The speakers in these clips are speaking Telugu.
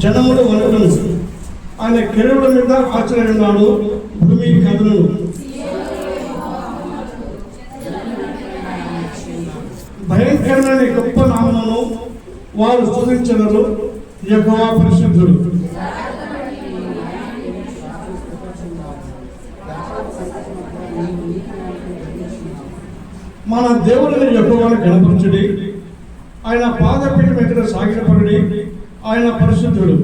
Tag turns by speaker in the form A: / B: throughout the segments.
A: జనములు వణుకును. ఆయన కెరూబుల మీద ఆశ్చర్యన్నాడు. భూమి కదులును. భయంకరమైన గొప్ప నామమును వారు స్తుతించెదరు. యెహోవా పరిశుద్ధుడు. మన దేవుడిని యెహోవాను గణపరచుడి. ఆయన పాదపీఠం ఎదుట సాగిలపడుడి. ఆయన పరిశుద్ధుడు.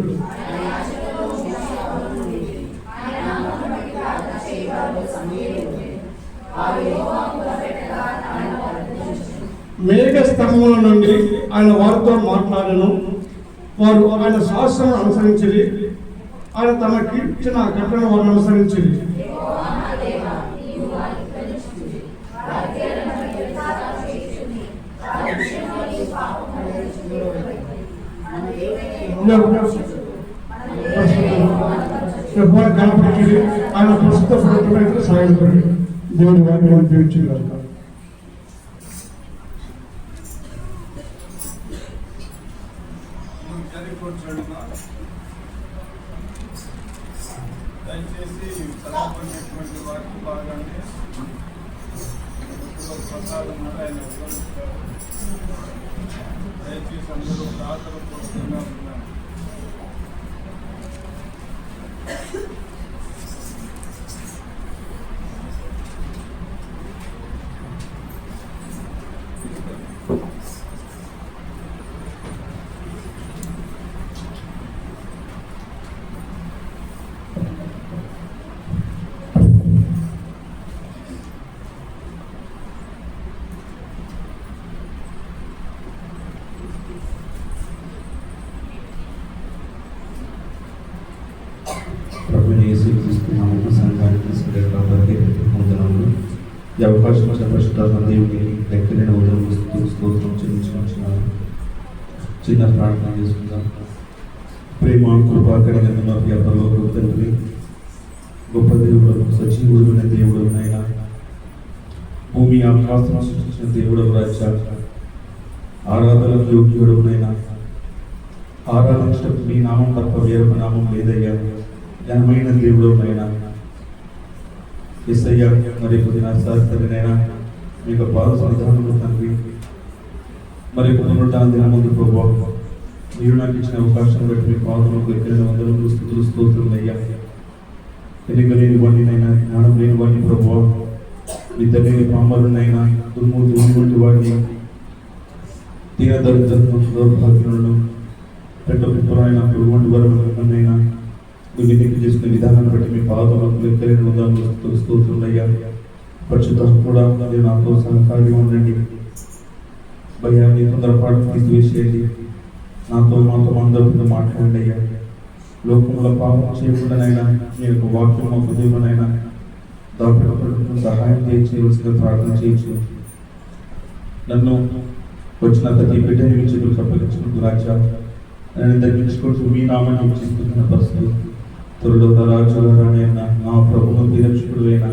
A: మేఘ స్తంభముల నుండి ఆయన వారితో మాట్లాడను. వారు ఆయన శాస్త్రం అనుసరించింది. ఆయన తమకి ఇచ్చిన కట్టను వారు అనుసరించింది. కనపడి ఆయన ప్రస్తుత ప్రభుత్వం సాయపడి దేవుని వారిని దీవించారు.
B: దయచేసి చదువుకునేటువంటి వాటి భాగాన్ని ప్రసాదం ఆయన వివరిస్తారు. దయచేసి అందరూ ప్రార్థన పూర్వకంగా ఉన్నారు.
C: ఈ అవకాశం వచ్చిన పరిశుద్ధాత్మ దేవుడికి లెక్కలేని ఉదయం స్తోత్రం చెల్లించుకుంటున్నాను. చిన్న ప్రార్థన చేసుకుందాం. ప్రేమ కృపా కలిగిన పరలోక తండ్రి, గొప్ప దేవుడు, సజీవుడైన దేవుడు నాయన, భూమి ఆకాశం సృష్టించిన దేవుడు రాజా, ఆరాధనకు యోగ్యుడునైనా, ఆరాధించడం మీ నామం తప్ప వేరొక నామం లేదయ్యా. ఘనమైన దేవుడు నాయన, యేసయ్య మరి కొద్దినైనా మీకు పాద సన్నిధానంలో తండ్రి, మరి పునరుద్ధరణ దినం ముందు ప్రభావ మీరు నాకు ఇచ్చిన అవకాశం బట్టి మీ పాదములకు ఎక్కడైనా వందలు స్థుతులు స్తోత్రం అయ్యా. ఎన్నిక లేని వాడినైనా, జ్ఞానం లేని వాడిని ప్రభావ, నిద్ర లేని పామరునైనా, దుమ్ము వంటి వాడిని, తీర దౌర్భాగ్యులను, పెట్ట పిప్పలైన వంటి వారినైనా మీరు ఎన్నిక చేసిన విధానాన్ని బట్టి మీ పాదములకు లెక్కలేని ఉదాహరణలు స్తోత్రులయ్యా. పరిశుద్ధం కూడా మీరు నాతో సహకారిగా ఉండండి. భయాన్ని తొందరపాటు తీసివేసేయండి. నాతో మాతో అందరితో మాట్లాడండి అయ్యా. లోకంలో పాపం చేయకుండానైనా మీ యొక్క వాక్యం ఒక దేవునైనా దాపడకుండా సహాయం చేయవలసిన ప్రార్థన చేయొచ్చు. నన్ను వచ్చిన ప్రతి బిడ్డని మీ చేతులకు అప్పగించుకుంటూ రాజా, నన్ను దర్శించుకుంటూ మీ నామాన్ని ఉచిస్తున్న పరిస్థితి త్వరలో రాజుగానే నా ప్రభువు నిరక్షకుడు అయిన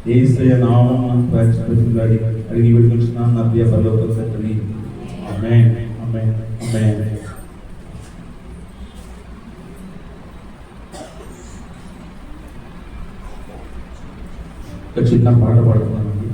C: యేసయ్య నామమున ప్రార్థిస్తున్నాడు అడిగి వేడుకుంటున్నాను నా ప్రియ పరలోక తండ్రి. ఆమేన్, ఆమేన్, ఆమేన్. ఒక చిన్న పాట పాడుతున్నానండి.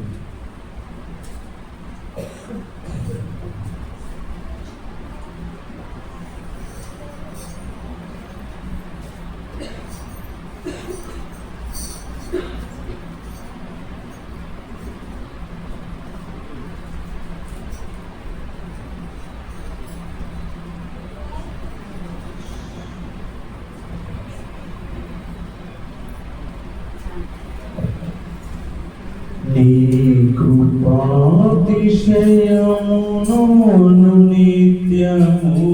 C: నీ కృపాతిశయమును నిత్యము,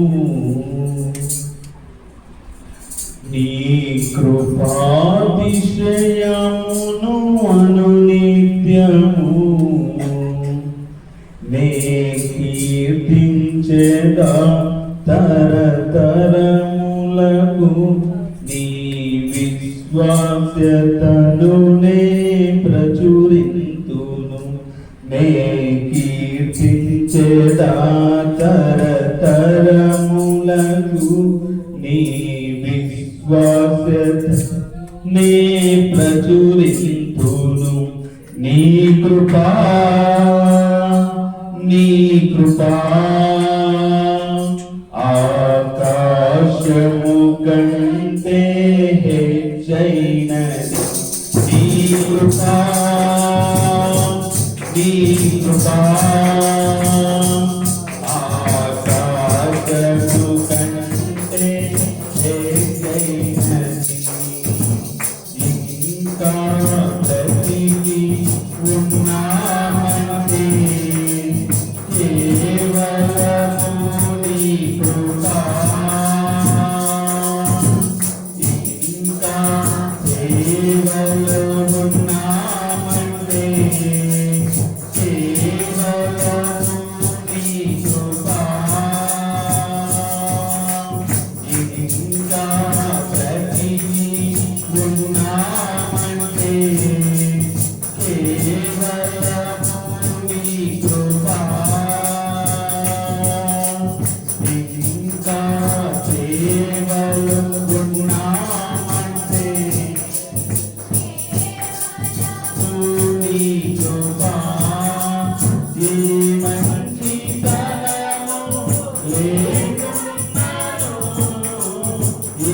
C: నీ కృపాతిశయమును అనునిత్యము నే కీర్తించెదా తరతరములకు, నీ విశ్వాస్యతను నే ప్రచురింతును. నే కీర్తించెదా తరతరములకు, నీ విశ్వాసత నే ప్రచురింతును నీ కృపా ఆకాశము కంటే హెచ్చైనది నీ కృపా ఆకాశము కంటే హెచ్చైనది ఇంకా ప్రతికి ఉన్నామంటే కేవలము నీ కృపా ఇంకా కేవలము ఉన్నామంటే కేవలము నీ కృపా ఇంకా ప్రతికి ఉన్నామంటే కేవలము నీ కృపా ఇంకా కేవలం ఉన్నామంటే నీ కృపా ఈ మంచితనము లేకున్నాను ఈ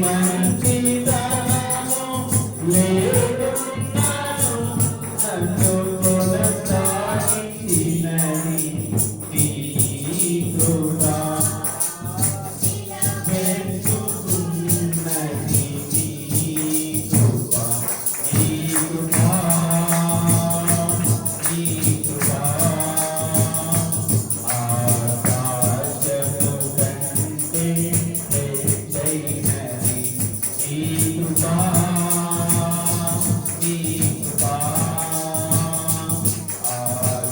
C: మంచితనము లేకున్నాను నన్ను కొనసాగించినది నీ కృపా పెంచుతున్నది నీ కృపా నీ కృపా నీ కృపా ఆకాశము కంటే హెచ్చైనది నీ కృపా నీ కృపా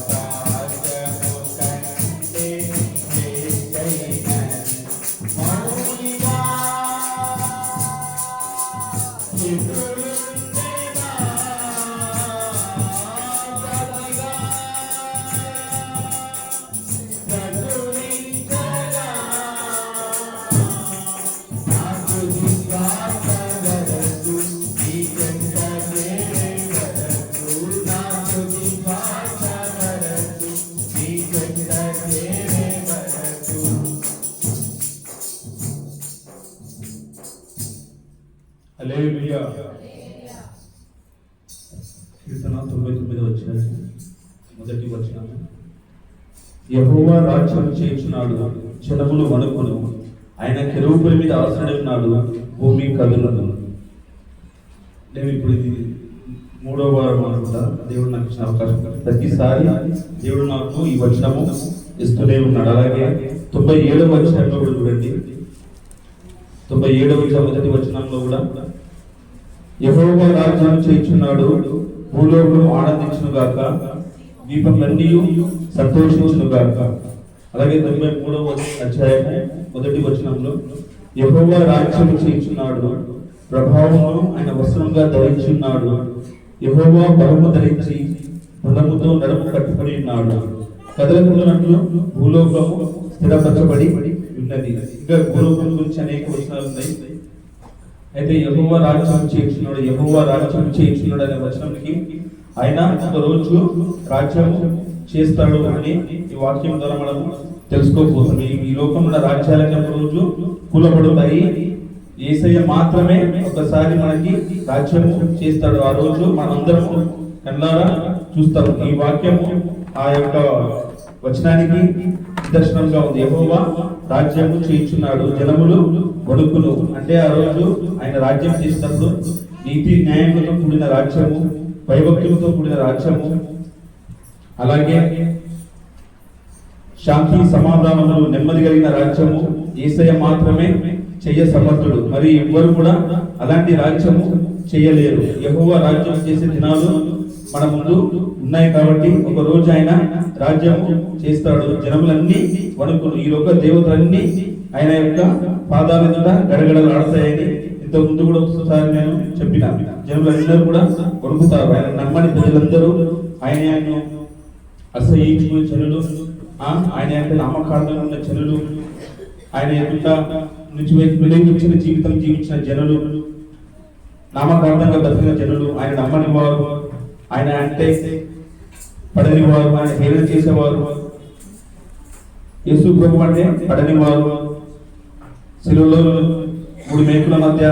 C: ఆకాశము కంటే హెచ్చైనది మౌనిగా ఎదురుండేనా ప్రతిగా ప్రచురించగా నాకు విశ్వాసగలదు నీ చెంత చేరగలదు నాకు విశ్వాసగలదు నీ చెంత చేరగలదు హల్లెలూయా కీర్తన 99 వచ్చిన మొదటి వచనం యెహోవా రాజ్యం చేయుచున్నాడు జనములు వణుకును ఆయన కెరూబుల మీద ఆసనడి ఉన్నాడు భూమి కదులును నేను ఇప్పుడు ఇది 3వ వారం అనుకుంటా దేవుడు నాకు ఇచ్చిన అవకాశం ప్రతిసారి దేవుడు నాకు ఈ వచనము ఇస్తూనే ఉన్నాడు అలాగే 97వ వచనంలో కూడా చూడండి 97వ మొదటి వచనంలో కూడా యెహోవా రాజ్యం చేయుచున్నాడు భూలోకం ఆనందించును గాక దీపములన్నీ సంతోషించును గాక అలాగే 93వ అధ్యాయము మొదటి వచనంలో యెహోవా రాజ్యం చేయుచున్నాడు ప్రభావమును ఆయన వస్త్రంగా ధరించున్నాడు యెహోవా బలము ధరించి బలముతో నడుము కట్టుబడి ఉన్నాడు కదలకున్నట్లు భూలోకము స్థిరపరచబడి ఉన్నది ఇంకా భూలోకం గురించి అనేక వచనాలు ఉన్నాయి అయితే యెహోవా రాజ్యం చేయుచున్నాడు యెహోవా రాజ్యం చేయుచున్నాడు అనే వచనంకి ఆయన ఒక రోజు రాజ్యం చేస్తాడు అని ఈ వాక్యం ద్వారా మనం తెలుసుకోబోతున్నాం ఈ లోకంలో రాజ్యాలన్నీ ఒక రోజు కూలబడతాయి యేసయ్య మాత్రమే ఒకసారి మనకి రాజ్యం చేస్తాడు ఆ రోజు మనందరం కళ్ళారా చూస్తాం ఈ వాక్యము ఆ యొక్క వచనానికి నిదర్శనంగా ఉంది యెహోవా రాజ్యము చేయుచున్నాడు జనములు వణుకును అంటే ఆ రోజు ఆయన రాజ్యం చేసినప్పుడు నీతి న్యాయములతో కూడిన రాజ్యము భయభక్తులతో కూడిన రాజ్యము అలాగే శాంతి సమాధానములు నెమ్మది కలిగిన రాజ్యము యేసయ్య మాత్రమే చెయ్య సమర్థుడు మరి ఎవ్వరు కూడా అలాంటి రాజ్యము చేయలేరు యెహోవా రాజ్యం చేసే దినాలు మన ముందు ఉన్నాయి కాబట్టి ఒక రోజు ఆయన రాజ్యము చేస్తాడు జనములన్నీ వణుకును ఈ లోక దేవతలన్నీ ఆయన యొక్క పాదాల ఎదుట గడగడలాడతాయని ఇంత ముందు కూడా ఒకసారి నేను చెప్పిన జనులందరూ కూడా వణుకుతారు ఆయన నమ్మని ప్రజలందరూ ఆయనను అసహ్యించుకునే జనులు ఆయన యొక్క నామకార్థంగా ఉన్న జనులు ఆయన ఎదుట నుంచి వినియోగించిన జీవితం జీవించిన జనులు, నామకార్థంగా బతికిన జనులు, ఆయన నమ్మని వారు, ఆయన అంటే పడని వారు, ఆయన హేళన చేసేవారు, యేసు ప్రభు అంటే పడని వారు, శిలువలో 3 మేకుల మధ్య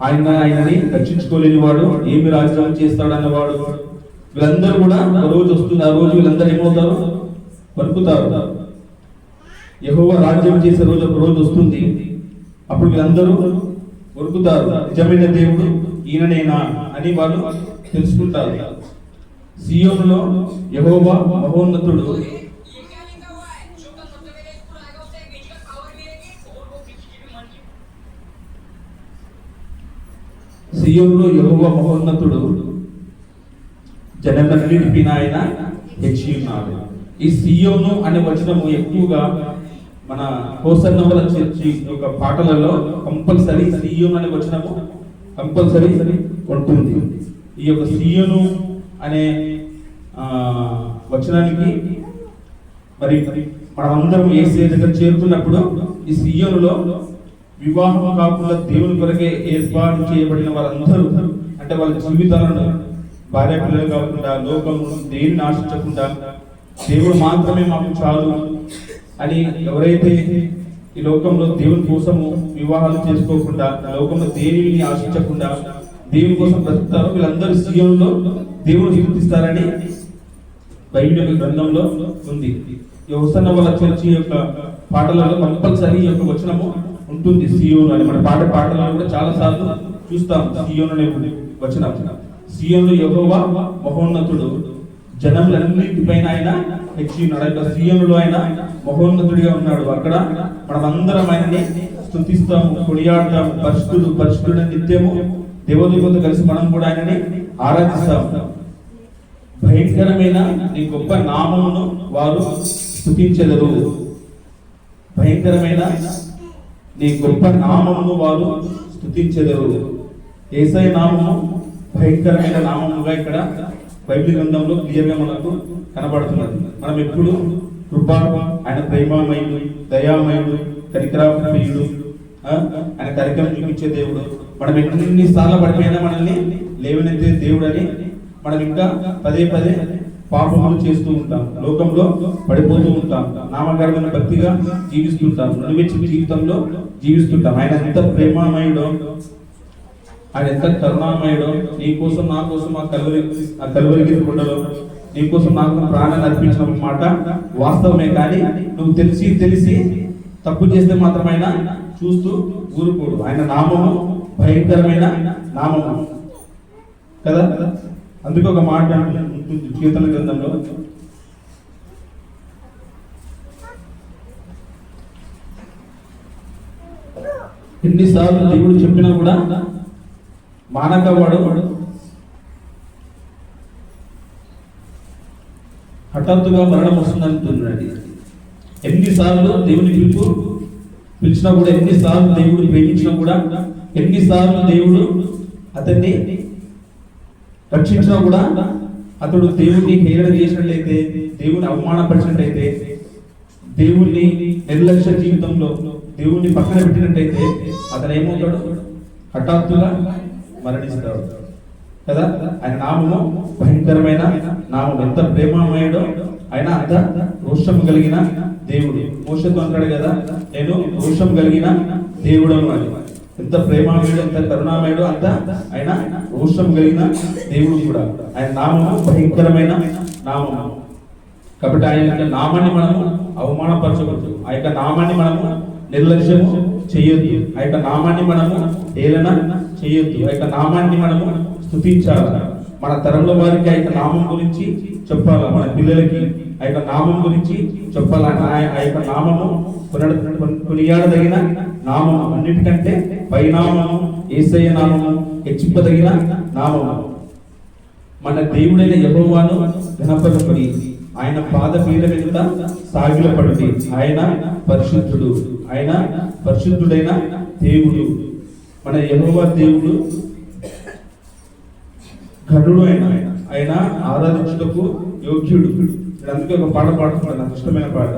C: ఆయనని రక్షించుకోలేని వాడు, ఏమి రాజ్యం చేస్తాడన్నవాడు, వీళ్ళందరూ కూడా ఒక రోజు వస్తుంది. ఆ రోజు వీళ్ళందరూ ఏమవుతారు? వణుకుతారు. యెహోవా రాజ్యం చేసే రోజు ఒక రోజు వస్తుంది. అప్పుడు వీళ్ళందరూ వణుకుతారు. నిజమైన దేవుడు ఈయననేనా అని వాళ్ళు తెలుసుకుంటారు. సియోనులో యెహోవా మహోన్నతుడు, సియోనులో యెహోవా మహోన్నతుడు జనములన్నిటిపైన ఆయన హెచ్చి ఉన్నాడు. ఈ సియోను అనే వచనము ఎక్కువగా మన హోసన్నవల చర్చి యొక్క పాటలలో కంపల్సరీ సియోను అనే వచనము కంపల్సరీ ఉంటుంది. ఈ యొక్క సియోను అనే వచనానికి మరి మనమందరం యేసయ్య దగ్గర చేరుకున్నప్పుడు ఈ సియోనులో వివాహం కాకుండా దేవుని కొరకే ఏర్పాటు చేయబడిన వారందరూ, అంటే వాళ్ళ జీవితాలను భార్య పిల్లలు కాకుండా, లోకం దేనిని ఆశించకుండా, దేవుడు మాత్రమే మాకు చాలు అని ఎవరైతే ఈ లోకంలో దేవుని కోసము వివాహాలు చేసుకోకుండా, లోకంలో దేనిని ఆశించకుండా దేవుని కోసం బ్రతుకుతారో వీళ్ళందరూ సియోనులో దేవుని కీర్తిస్తారని బైబిల్ యొక్క గ్రంథంలో ఉంది. ఈ హోసన్నవల చర్చి యొక్క పాటలలో కంపల్సరీ యొక్క వచనము ఉంటుంది, సియోను అని. మన పాటలలో కూడా చాలా సార్లు చూస్తాం సియోను అనే వచనం. సియోను యెహోవా మహోన్నతుడు, జనములన్నిటిపైన ఆయన హెచ్చి ఉన్నాడు. సియోనులో ఆయన మహోన్నతుడిగా ఉన్నాడు. అక్కడ మనమందరం ఆయనని స్తుతిస్తాము, కొనియాడతాము. పరిశుద్ధుడు పరిశుద్ధుడు నిత్యము దేవదూతలతో కలిసి మనం కూడా ఆయనని ఆరాధిస్తాము. భయంకరమైన నీ గొప్ప నామమును వారు స్తుతించెదరు. భయంకరమైన నీ గొప్ప నామమును వారు స్తుతించెదరు. యేసయ్య నామము భయంకరమైన నామముగా ఇక్కడ బైబిల్ గ్రంథంలో క్లియర్గా మనకు కనబడుతున్నది. మనం ఎప్పుడు కృప, ఆయన ప్రేమమయుడు, దయామయుడు, కనికరామయుడు, ఆయన కరికరం చూపించే దేవుడు. మనం ఎన్నిసార్లు పడిపోయినా మనల్ని లేవనెత్తే దేవుడు అని మనం ఇంకా పదే పదే పాపములు చేస్తూ ఉంటాం, లోకంలో పడిపోతూ ఉంటాం, నామకరమైన భక్తిగా జీవిస్తుంటాం, నువ్వెచ్చి జీవితంలో జీవిస్తుంటాం. ఆయన ఎంత ప్రేమమయుడో, ఆయన ఎంత కరుణామయుడో. నీ కోసం నా కోసం ఆ కలువరి కొండలో నీ కోసం నాకు ప్రాణాన్ని అర్పించిన మాట వాస్తవమే. కానీ నువ్వు తెలిసి తప్పు చేస్తే మాత్రమైనా చూస్తూ ఊరుకోడు. ఆయన నామము భయంకరమైన నామము కదా. అందుకే ఒక మాట ఉంటుంది కీర్తన గ్రంథంలో, ఎన్నిసార్లు దేవుడు చెప్పినా కూడా మానకవాడు హఠాత్తుగా మరణం వస్తుందంటున్నాడు. ఎన్నిసార్లు దేవుని పిలిచినా కూడా, ఎన్నిసార్లు దేవుడు ప్రేమించినా కూడా, ఎన్నిసార్లు దేవుడు అతన్ని రక్షించినా కూడా అతడు దేవుణ్ణి హేళన చేసినట్లయితే, దేవుని అవమానపరిచినట్లయితే, దేవుణ్ణి నిర్లక్ష్య జీవితంలో దేవుణ్ణి పక్కన పెట్టినట్టయితే అతను ఏమవుతాడు? హఠాత్తుగా మరణిస్తాడు కదా. ఆయన నామము భయంకరమైన నామం. ఎంత ప్రేమమయుడో ఆయన, అంత రోషం కలిగిన దేవుడు. మోషతో అంటాడు కదా, నేను రోషం కలిగిన దేవుడను అని. ఎంత ప్రేమమయుడు, ఎంత కరుణామయుడు, అంత ఆయన రోషం కలిగిన దేవుడు కూడా. ఆయన నామము భయంకరమైన నామము. కాబట్టి ఆయన యొక్క నామాన్ని మనము అవమానపరచవద్దు. ఆ యొక్క నామాన్ని మనము నిర్లక్ష్యము చేయొద్దు. ఆ యొక్క నామాన్ని మనము హేళన చేయొద్దు. ఆ యొక్క నామాన్ని మనము స్తుతించాలి. మన తరంలో వారికి ఆ యొక్క నామం గురించి చెప్పాలి. మన పిల్లలకి ఆ యొక్క నామం గురించి చెప్పాలి. ఆ యొక్క నామము కొనియాడదగిన నామము, అన్నిటికంటే పైనామము, యేసయ్య నామము, హెచ్చింపదగిన నామము. మన దేవుడైన యెహోవాను ఘనపరచుడి, ఆయన పాదపీఠం ఎదుట సాగిలపడుడి. ఆయన పరిశుద్ధుడు, ఆయన పరిశుద్ధుడైన దేవుడు. మన యెహోవా దేవుడు ఘనుడు. ఆయన ఆరాధించుటకు యోగ్యుడు. అందుకే ఒక పాట పాడుతున్నాడు, నాకు ఇష్టమైన పాట.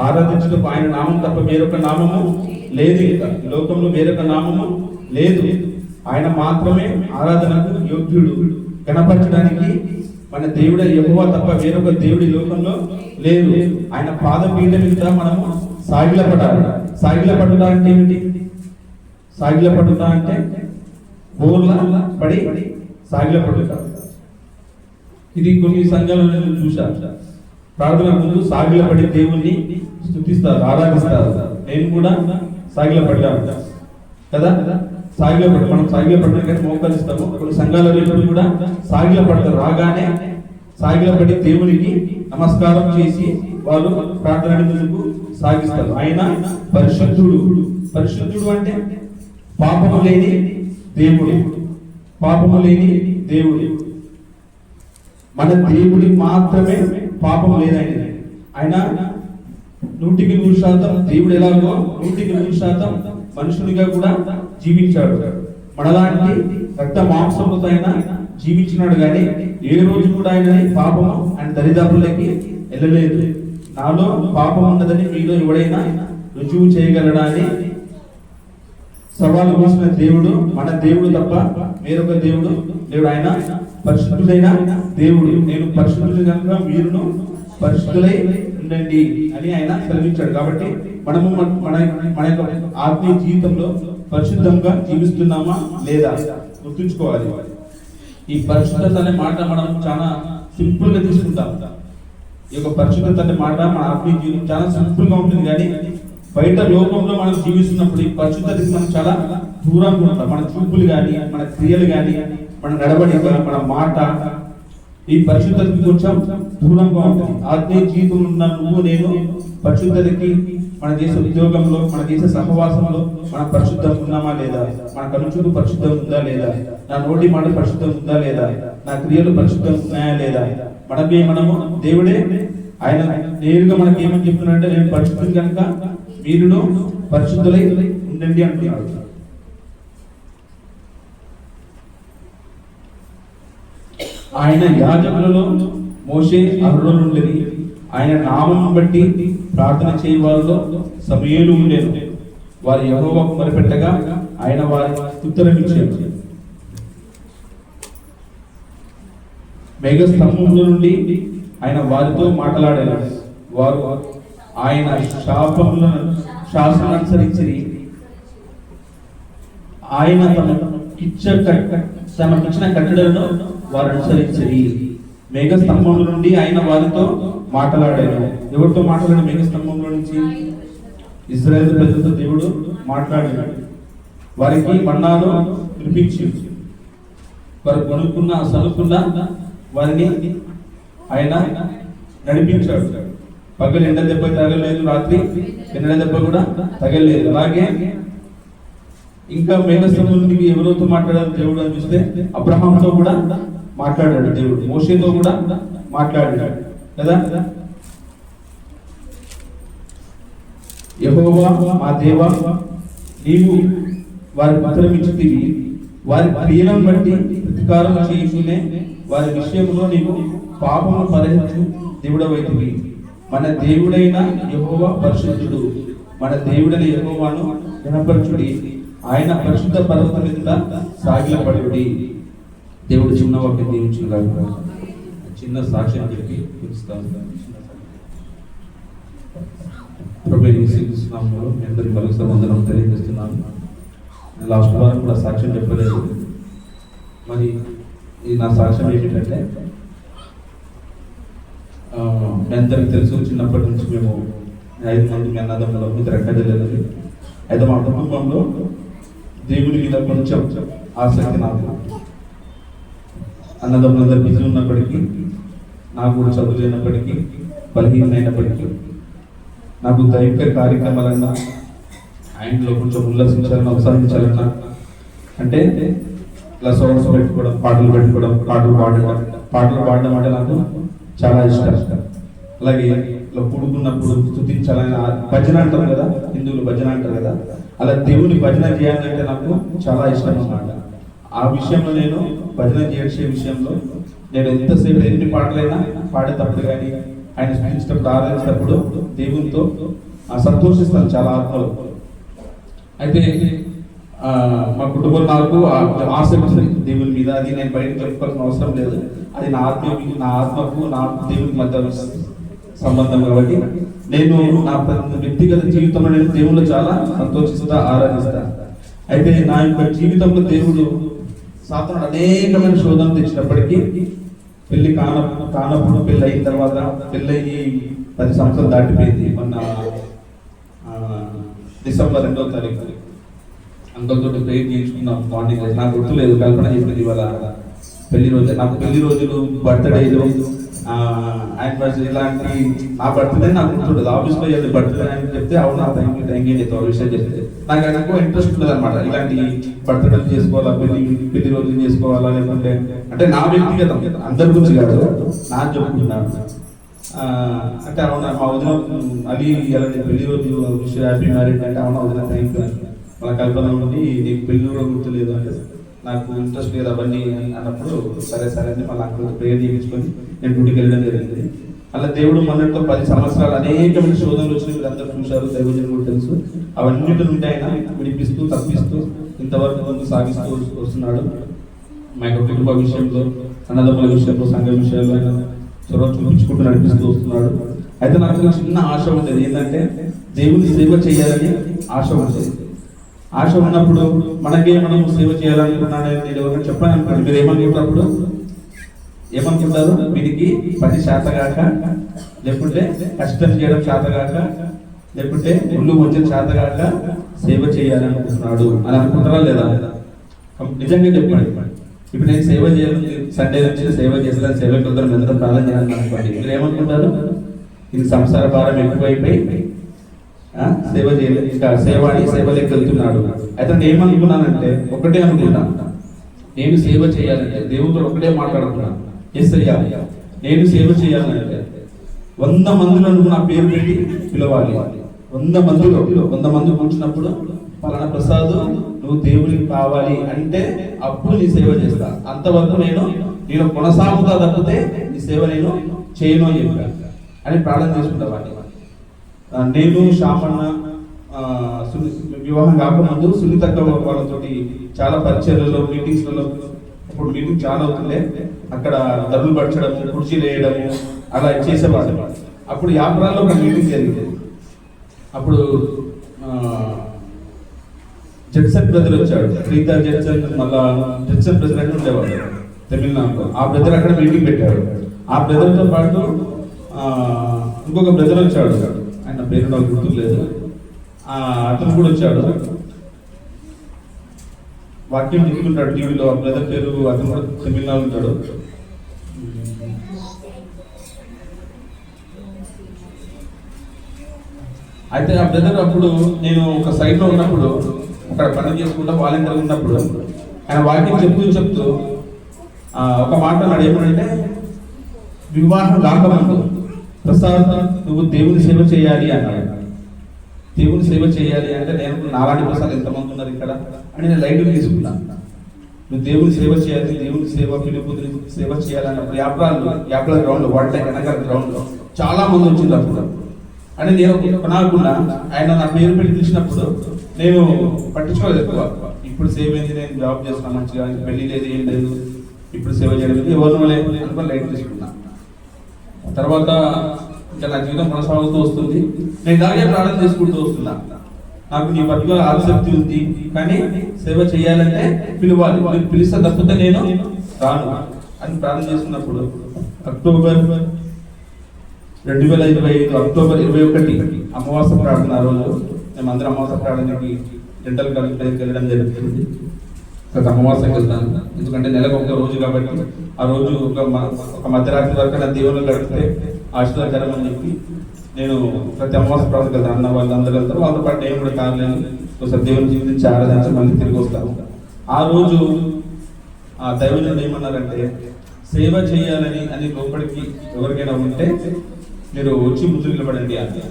C: ఆరాధించుటకు ఆయన నామం తప్ప వేరొక నామము లేదు, ఇంకా ఈ లోకంలో వేరొక నామము లేదు. ఆయన మాత్రమే ఆరాధనకు యోగ్యుడు. కనపరచడానికి మన దేవుడే యెహోవా తప్ప వేరొక దేవుడి లోకంలో లేదు. ఆయన పాదపీఠ మీద మనము సాగిలపడాలి. సాగిలపడుట అంటే ఏమిటి? సాగిలపడుట అంటే బోర్ల పడి సాగిలపడుట. ఇది కొన్ని సంఘాలలో నేను చూశా. ప్రార్థన ముందు సాగిలపడి దేవుణ్ణి స్తుతిస్తారు, ఆరాధిస్తారు. నేను కూడా సాగిలపడ్డాను కదా. సాగిలపడి మనం సాగిలపడడానికి మోకరిస్తాము. కొన్ని సంఘాలలో ఇప్పుడు కూడా సాగిలపడతారు. రాగానే సాగిలపడి దేవునికి నమస్కారం చేసి వారు ప్రార్థన ముందుకు సాగిస్తారు. ఆయన పరిశుద్ధుడు. పరిశుద్ధుడు అంటే పాపము లేని దేవుడు. పాపము లేని దేవుడు. మన దేవుడి మాత్రమే పాపం లేదండి. ఆయన 100% దేవుడు ఎలాగో 100% మనుషునిగా కూడా జీవించాడు. మనలాంటి రక్త మాంసములతో ఆయన జీవించినాడు, కానీ ఏ రోజు కూడా ఆయన పాపము ఆయన దరిదాపులకి వెళ్ళలేదు. నాలో పాపం ఉన్నదని మీలో ఎవడైనా రుజువు చేయగలడా అని సవాలు కోసిన దేవుడు మన దేవుడు తప్ప వేరొక దేవుడు దేవుడు. ఆయన పరిశుద్ధుడైన దేవుడు. నేను పరిశుద్ధుడు కనుక మీరును పరిశుద్ధులై ఉండండి అని ఆయన సెలవించాడు. కాబట్టి మనము మన మన యొక్క ఆత్మీయ జీవితంలో పరిశుద్ధంగా జీవిస్తున్నామా లేదా గుర్తుంచుకోవాలి. ఈ పరిశుద్ధత అనే మాట మనం చాలా సింపుల్ గా తీసుకుంటాం. ఈ యొక్క పరిశుద్ధత అనే మాట మన ఆత్మీయ జీవితం చాలా సింపుల్ గా ఉంటుంది, కానీ బయట లోకంలో మనం జీవిస్తున్నప్పుడు ఈ పరిశుద్ధతకి మనం చాలా దూరంగా ఉంటాం. మన చూపులు కానీ, మన క్రియలు కానీ, మన నడవడిక, మన మాట ఈ పరిశుద్ధతకి కొంచెం దూరంగా ఉంటుంది. ఆత్మీయ జీవితం ఉన్న నువ్వు నేను పరిశుద్ధతకి మన చేసే ఉద్యోగంలో, మన చేసే సహవాసంలో మనం పరిశుద్ధంగా ఉన్నామా లేదా, మన కనుచూపు పరిశుద్ధంగా ఉందా లేదా, నా నోటి మాట పరిశుద్ధంగా ఉందా లేదా, నా క్రియలు పరిశుద్ధంగా ఉన్నాయా లేదా. మనము దేవుడే ఆయన నేరుగా మనకి ఏమని చెప్తున్నాడంటే, నేను పరిశుద్ధం కనుక మీరును పరిశుద్ధులై ఉండండి అంటున్నాడు. ఆయన యాజకులలో మోషే అహరోను ఉండేది. ఆయన నామం బట్టి ప్రార్థన చేయ వారిలో సమూయేలు ఉండేను. వారి యెహోవాకు మొరపెట్టగా ఆయన వారి ఉత్తరం ఇచ్చాడు. మేఘ స్తంభంలో నుండి ఆయన వారితో మాట్లాడారు. వారు ఆయన శాసనం అనుసరించి ఆయన తమకిచ్చిన కట్టడలను వారు అనుసరించరి. మేఘ స్తంభం నుండి ఆయన వారితో మాట్లాడారు. ఎవరితో మాట్లాడాడు? మేఘ స్తంభంలో నుంచి ఇశ్రాయేలు ప్రజలతో దేవుడు మాట్లాడాడు. వారికి మన్నాను వినిపించి వారు సనుకున్న వారిని ఆయన నడిపించాడు. పగలు ఎండ దెబ్బ తగలేదు, రాత్రి ఎండ దెబ్బ కూడా తగలేదు. అలాగే ఇంకా మేఘస్తంభం నుండి ఎవరితో మాట్లాడారు దేవుడు అని చూస్తే అబ్రహాంతో కూడా మాట్లాడాడు దేవుడు, మోషేతో కూడా మాట్లాడాడు కదా. యెహోవా మా దేవా, నీవు వారి ఉత్తరం ఇచ్చితివి. వారి క్రియలను బట్టి ప్రతికారం చేసుకునే వారి విషయంలో నీవు పాపమును పరిహరించు దేవుడవైతివి. మన దేవుడైన యెహోవా పరిశుద్ధుడు. మన దేవుడైన యెహోవాను ఘనపరచుడి. ఆయన పరిశుద్ధ పర్వతం మీద సాగిలపడుడి. దేవుడు చిన్న వాక్యం దీవించుగాక. చిన్న సాక్ష్యం చెప్పి పిలుస్తాను. ప్రభువైన యేసు నామములో మీ అందరికీ మరొకసారి వందనం తెలియజేస్తున్నాను. లాస్ట్ వారం కూడా సాక్ష్యం చెప్పలేదు. మరి ఇది నా సాక్ష్యం ఏంటంటే, మీ అందరికి తెలుసు, చిన్నప్పటి నుంచి మేము 5 మంది మీ అన్నదమ్ములు, ఇద్దరు అక్క చెల్లెలు. అయితే మా కుటుంబంలో దేవుని మీద కొంచెం ఆసక్తి నాకు. అన్నదమ్ములందరూ బిజీ ఉన్నప్పటికీ, నాకు కూడా చదువు లేనప్పటికీ, బలహీనమైనప్పటికీ, నాకు దైవిక కార్యక్రమాలన్నా ఆయనలో కొంచెం ఉల్లాసించాలన్నా, ఉత్సాహించాలన్నా, అంటే ఇలా సాంగ్స్ పెట్టుకోవడం, పాటలు పెట్టుకోవడం, పాటలు పాడడం అంటే నాకు చాలా ఇష్టం. అలాగే ఇలా పుడుకున్నప్పుడు స్తుతించాలని, భజన అంటారు కదా, హిందువులు భజన అంటారు కదా, అలా దేవుని భజన చేయాలంటే నాకు చాలా ఇష్టం అన్నమాట. ఆ విషయంలో నేను భజన చేసే విషయంలో నేను ఎంతసేపు ఎన్ని పాటలైనా పాడేటప్పుడు కానీ, ఆయన స్థుతించినప్పుడు ఆరాధించినప్పుడు దేవునితో సంతోషిస్తాను చాలా ఆత్మలో. అయితే మా కుటుంబం నాకు ఆసక్తి ఉంది దేవుని మీద. అది నేను బయటకు చెప్పుకోవాల్సిన అవసరం లేదు. అది నా ఆత్మకు నా దేవునికి మధ్య సంబంధం కాబట్టి నేను నా వ్యక్తిగత జీవితంలో నేను దేవుళ్ళు చాలా సంతోషిస్తా, ఆరాధిస్తా. అయితే నా యొక్క జీవితంలో దేవుడు సాతానుడు అనేకమైన శోధనలు తెచ్చినప్పటికీ పెళ్లి కానప్పుడు పెళ్ళి అయిన తర్వాత పెళ్ళయి 10 సంవత్సరాలు దాటిపోయింది. మొన్న డిసెంబర్ 2వ తారీఖు అంకల్తో ప్రేయర్ చేయించుకున్నాం. మార్నింగ్ నాకు గుర్తులేదు, కల్పన చెప్పింది ఇవాళ పెళ్లి రోజు. నాకు పెళ్లి రోజులు, బర్త్డేలు, యానివర్సరీ ఇలాంటి నా బర్త్డే నాకు గుర్తుండదు. ఆఫీస్లో ఏదో బర్త్డే అని చెప్తే అవును ఆ టైంకి చెప్తే విషయం చెప్తే నాకు ఎక్కువ ఇంట్రెస్ట్ ఉండదు అనమాట. ఇలాంటి బర్త్డేలు చేసుకోవాలా, పెళ్లి రోజులు చేసుకోవాలా, లేకుంటే అంటే నా వ్యక్తిగతం, అందరి గురించి కాదు, నా చెప్పుకుంటున్నాను. అంటే అవునా మా వదిన అది ఇలాంటి పెళ్లి రోజు హ్యాపీ మ్యారేజ్ అంటే అవునా వదిన థ్యాంక్ యూ. మన కల్పన ఉండి నీకు పెళ్లి కూడా గుర్తులేదు అంటే నాకు ఇంట్రెస్ట్ లేదు అవన్నీ అన్నప్పుడు సరే సరే అని మళ్ళీ అక్కడ ప్రేయర్ చేయించుకొని నేను డ్యూటీకి వెళ్ళడం జరిగింది. అలా దేవుడు మొన్నటితో 10 సంవత్సరాలు అనేకమైన శోధనలు వచ్చినాయి. మీరు అందరూ చూశారు, దైవజనం కూడా తెలుసు. అవన్నిటి నుండి ఆయన విడిపిస్తూ తప్పిస్తూ ఇంతవరకు ముందు సాగిస్తూ వస్తున్నాడు. మా యొక్క కుటుంబ విషయంలో, అన్నదమ్ముల విషయంలో, సంఘ విషయాల్లో ఆయన చొరవ చూపించుకుంటూ నడిపిస్తూ వస్తున్నాడు. అయితే నాకు ఒక చిన్న ఆశ ఉండేది, ఏంటంటే దేవుని సేవ చేయాలని ఆశ ఉండేది. ఆశ ఉన్నప్పుడు మనకే మనం సేవ చేయాలనుకున్నాను నేను ఎవరైనా చెప్పాను అనుకోండి, మీరు ఏమనుకుంటున్నప్పుడు ఏమనుకుంటారు? వీడికి పని శాతగాక, లేకుంటే కష్టం చేయడం శాతగాక, లేకుంటే ఒళ్ళు వచ్చేది శాతగాక సేవ చేయాలనుకుంటున్నాడు అని అనుకుంటారా లేదా? నిజంగా చెప్పండి. ఇప్పుడు నేను సేవ చేయాలి, సండే నుంచి సేవ చేస్తాను, సేవకి వెళ్తాను, ఎంత ప్రార్థన చేయాలని అనుకోండి, మీరు ఏమనుకుంటారు? ఇది సంసార భారం ఎక్కువైపోయి సేవ చేయలేదు, ఇంకా సేవలోకి వెళ్తున్నాడు. అయితే నేను ఏమనుకున్నానంటే ఒకటే అనుకున్నాను, నేను సేవ చేయాలంటే దేవుడితో ఒకటే మాట్లాడుకున్నాను, ఎస్ అయ్యా నేను సేవ చేయాలంటే 100 మందిలో నా పేరు పెట్టి పిలవాలి. 100 మంది కూర్చున్నప్పుడు పలానా ప్రసాద్ నువ్వు దేవునికి కావాలి అంటే అప్పుడు నీ సేవ చేస్తా, అంతవరకు నేను కొనసాగుతా తప్పితే నీ సేవ నేను చేయను అని చెప్పాను అని ప్రార్థన చేసుకుంటావాడిని. నేను శామన్న వివాహం కాకముందు సునీతక్క వాళ్ళతోటి చాలా పరిచయాలలో, మీటింగ్స్లలో, అప్పుడు మీటింగ్ చాలా అవుతుండే, అక్కడ డబ్బులు పరచడము, కుర్చీలు వేయడము అలా చేసేవాడు. అప్పుడు యాప్రాల్లో ఒక మీటింగ్ జరిగింది. అప్పుడు జడ్సన్ బ్రదర్ వచ్చాడు, ప్రీతా జడ్సన్, మళ్ళా జడ్సన్ బ్రదర్ అని ఉండేవాడు తమిళనాడులో. ఆ బ్రదర్ అక్కడ మీటింగ్ పెట్టాడు. ఆ బ్రదర్తో పాటు ఇంకొక బ్రదర్ వచ్చాడు, ఆయన పేరు నాకు గుర్తులేదు, అతను కూడా వచ్చాడు. వాక్యం చెప్తుంటాడు టీవీలో. ఆ బ్రదర్ పేరు, అతను కూడా తమిళనాడు ఉంటాడు. అయితే ఆ బ్రదర్ అప్పుడు నేను ఒక సైట్లో ఉన్నప్పుడు, అక్కడ పని చేసుకుంటా వాలంటీర్ ఉన్నప్పుడు ఆయన వాక్యం చెప్తూ ఒక మాట అన్నాడు. ఏమంటే వివాహం కాకముందు ప్రసాద్ నువ్వు దేవుని సేవ చేయాలి అన్నాడు. దేవుని సేవ చేయాలి అంటే నేను నాలాంటి ప్రసాద్ ఎంతమంది ఉన్నారు ఇక్కడ అని నేను లైట్ తీసుకున్నాను. నువ్వు దేవుని సేవ చేయాలి, దేవుని సేవ పిలుపు సేవ చేయాలన్నప్పుడు యాప్ల గ్రౌండ్, వాటి వెనకాల గ్రౌండ్ చాలా మంది వచ్చింది అప్పుడు. అని నేను కొనాలకుండా ఆయన నా పేరు పెట్టి తీసినప్పుడు నేను పట్టించుకోలేదు ఎక్కువ. ఇప్పుడు సేవ ఏంది, నేను జాబ్ చేస్తున్నాను మంచిగా, పెళ్లి లేదు ఏం లేదు, ఇప్పుడు సేవ చేయడం ఎవరు లేదు అనుకుని లైట్ తీసుకున్నా. తర్వాత ఇంకా నా జీవితం కొనసాగుతూ వస్తుంది. నేను ఇలాగే ప్రార్థన చేసుకుంటూ వస్తున్నా. నాకు నీ పట్ల ఆసక్తి ఉంది, కానీ సేవ చేయాలంటే పిలవాలి, మీరు పిలిస్తే తప్పితే నేను రాను అని ప్రార్థన చేస్తున్నప్పుడు అక్టోబర్ 2025 అక్టోబర్ 21 అమావాస ప్రార్థన. ఆ రోజు మేమందరం అమావాస ప్రార్థనకి డెంటల్ కలెక్టర్కి వెళ్ళడం జరుగుతుంది. అమావాసకి వెళ్తాను, ఎందుకంటే నెలకు ఒక రోజు కాబట్టి ఆ రోజు ఒక మధ్యరాత్రి వరకు నా దేవుళ్ళు గడిపితే ఆశీర్వాదకరం అని చెప్పి నేను ప్రతి అమావాస ప్రార్థనకి వెళ్తాను. అన్న వాళ్ళు అందరూ వెళ్తారు, వాళ్ళతో పాటు నేను కూడా కాలేను, ఒకసారి దేవుని జీవించి ఆరాధించి మళ్ళీ తిరిగి వస్తాను. ఆ రోజు ఆ దైవజనుడు ఏమన్నారంటే, సేవ చేయాలని అని లోపలికి ఎవరికైనా ఉంటే మీరు వచ్చి ముందు నిలబడండి అని.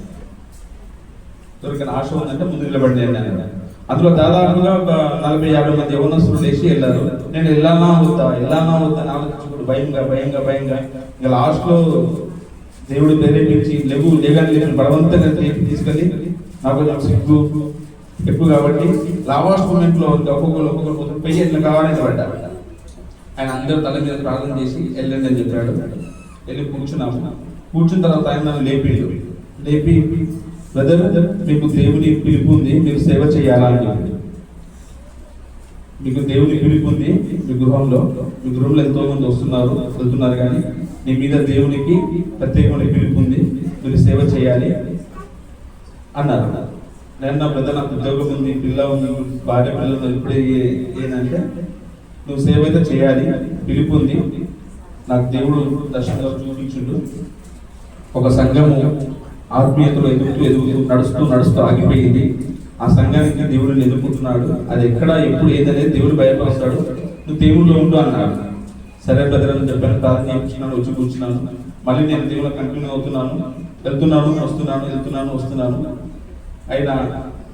C: ఎవరికైనా ఆశ ఉందంటే ముందు నిలబడండి అని అన్నాడు. అందులో దాదాపుగా ఒక 40-50 మంది యవనస్తులు లేచి వెళ్ళారు. నేను వెళ్ళానా వద్దా అని ఆలోచించుకుంటూ భయంగా ఇంకా లాస్ట్లో దేవుడు ప్రేరేపించి లేగానే బలవంతంగా తీసుకెళ్ళి నాకు కొంచెం సిగ్గు ఎక్కువ కాబట్టి లాస్ట్ మూమెంట్లో ఒక్కొక్కరు పెయ్యి ఎట్లా కావాలని పడ్డారు. ఆయన అందరూ తల మీద ప్రార్థన చేసి వెళ్ళండి అని చెప్పాడు. వెళ్ళి కూర్చున్న తర్వాత ఆయన నన్ను లేపి బ్రదర్ మీకు దేవుని పిలుపు ఉంది, మీరు సేవ చేయాలా అని చెప్పి. మీకు దేవుని పిలుపు ఉంది, మీ గృహంలో ఎంతో మంది వెళ్తున్నారు కానీ మీ మీద దేవునికి ప్రత్యేకమైన పిలుపు ఉంది, మీరు సేవ చేయాలి అన్నారు. నేను నా బ్రదర్ నాకు ఉద్యోగం ఉంది, పిల్ల ఉంది, భార్య పిల్లలు ఇప్పుడే ఏంటంటే నువ్వు సేవ అయితే చేయాలి, పిలుపు ఉంది. నాకు దేవుడు దర్శనంలో చూపించుండు. ఒక సంఘము ఆత్మీయతలో ఎదుగుతూ నడుస్తూ ఆగిపోయింది. ఆ సంఘానికి దేవుడిని ఎదుర్కొంటున్నాడు. అది ఎక్కడ ఎప్పుడు ఏదనేది దేవుడు బయటపరుస్తాడు. నువ్వు దేవుడిలో ఉండు అన్నాడు. సరే బ్రదర్ అని చెప్పాను. ప్రార్థన చేయించున్నాను, వచ్చి కూర్చున్నాను. మళ్ళీ నేను దేవుడు కంటిన్యూ అవుతున్నాను, వస్తున్నాను. అయినా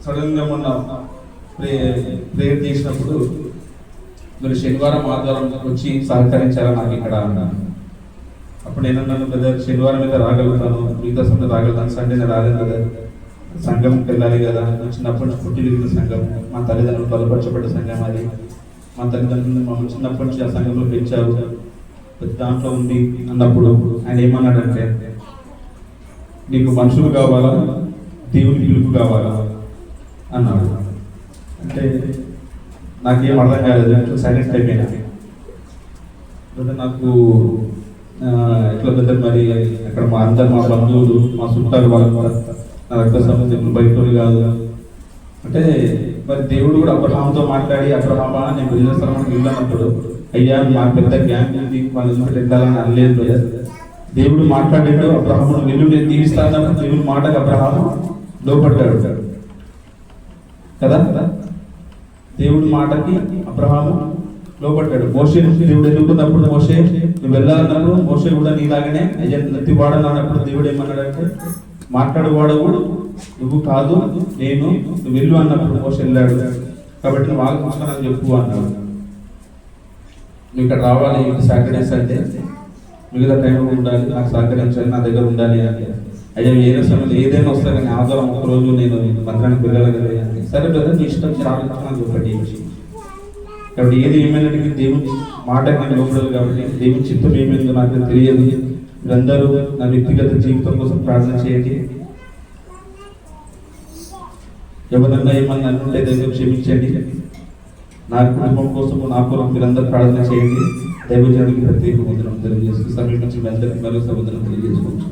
C: సడన్గా మొన్న ప్రేయర్ చేసినప్పుడు మీరు శనివారం ఆదివారం వచ్చి సహకరించారా నాకు ఇక్కడ అన్నాను. అప్పుడు నేను అన్నాను, బ్రదర్ శనివారం అయితే రాగలుగుతాను, మిగతా సమయం రాగలుగుతాను, సండే రాలేదు కదా, సంఘంకి వెళ్ళాలి కదా. చిన్నప్పటి నుంచి పుట్టి విరిగిన సంఘం, మా తల్లిదండ్రులు బలపరచబడ్డ సంఘం అది. మా తల్లిదండ్రులు మమ్మల్ని చిన్నప్పటి నుంచి ఆ సంఘంలో పెంచారు, దాంట్లో ఉంది అన్నప్పుడు ఆయన ఏమన్నాడంటే, నీకు మనుషులు కావాలా, దేవుని పిలుపు కావాలా అన్నాడు. అంటే నాకేం అర్థం కాలేదు, సైలెంట్ అయిపోయినా. నాకు ఎట్లా బ్రదర్ మరి అక్కడ మా బంధువులు, మా చుట్టాలు వాళ్ళు కూడా నా రక్త సంబంధికులు బయటోళ్ళు కాదు అంటే, మరి దేవుడు కూడా అబ్రహాంతో మాట్లాడి, అబ్రహామా నేను వెళ్ళిన స్థలానికి వెళ్ళినప్పుడు అయ్యా మా పెద్ద గ్యాంగ్ ఉంది, వాళ్ళ ఇంటికి వెళ్ళాలని అనలేదు. దేవుడు మాట్లాడాడు, అబ్రహామును వెళ్ళు నేను దీవిస్తాను. దేవుని మాటకు అబ్రహాము లోపడ్డాడు కదా. దేవుడి మాటకి అబ్రహాము లోపడ్డాడు. మోషే దేవుడు ఎన్నుకున్నప్పుడు మోషే నువ్వు వెళ్ళాలన్నప్పుడు మోషే కూడా నీలాగానే అయ్యా నత్తి వాడనన్నప్పుడు దేవుడు ఏమన్నాడంటే, మాట్లాడేవాడవు నువ్వు కాదు నేను, నువ్వు వెళ్ళు అన్నప్పుడు మోషే వెళ్ళాడు. కాబట్టి నువ్వు ఆలోచించుకున్నాను చెప్పు అన్నాడు. నువ్వు ఇక్కడ రావాలి, సాటర్డే సండే మిగతా టైంలో ఉండాలి, నాకు సహకరించాలి, నా దగ్గర ఉండాలి అని. అయ్యా ఏదో సమయంలో ఏదైనా వస్తా కానీ ఆధారం ఒకరోజు నేను మందిరానికి వెళ్ళాలి కదా అని. సరే బ్రదర్ నీ ఇష్టం ఆలోచించాలని చెప్పండి. కాబట్టి ఏది ఏమైనటికి దేవుని మాట నేను లోపడాలి. కాబట్టి దేవుని చిత్తం ఏమైందో నాకు తెలియదు. మీరందరూ నా వ్యక్తిగత జీవితం కోసం ప్రార్థన చేయండి. ఎవరన్నా ఏమన్నా అనుకుంటే దైవం క్షమించండి. నా కుటుంబం కోసం నా కొరకు మీరందరూ ప్రార్థన చేయండి. దైవజనుడికి ప్రత్యేక వందనం తెలియజేస్తూ సమీపించి అందరికీ మరో వందనం తెలియజేసుకోవచ్చు.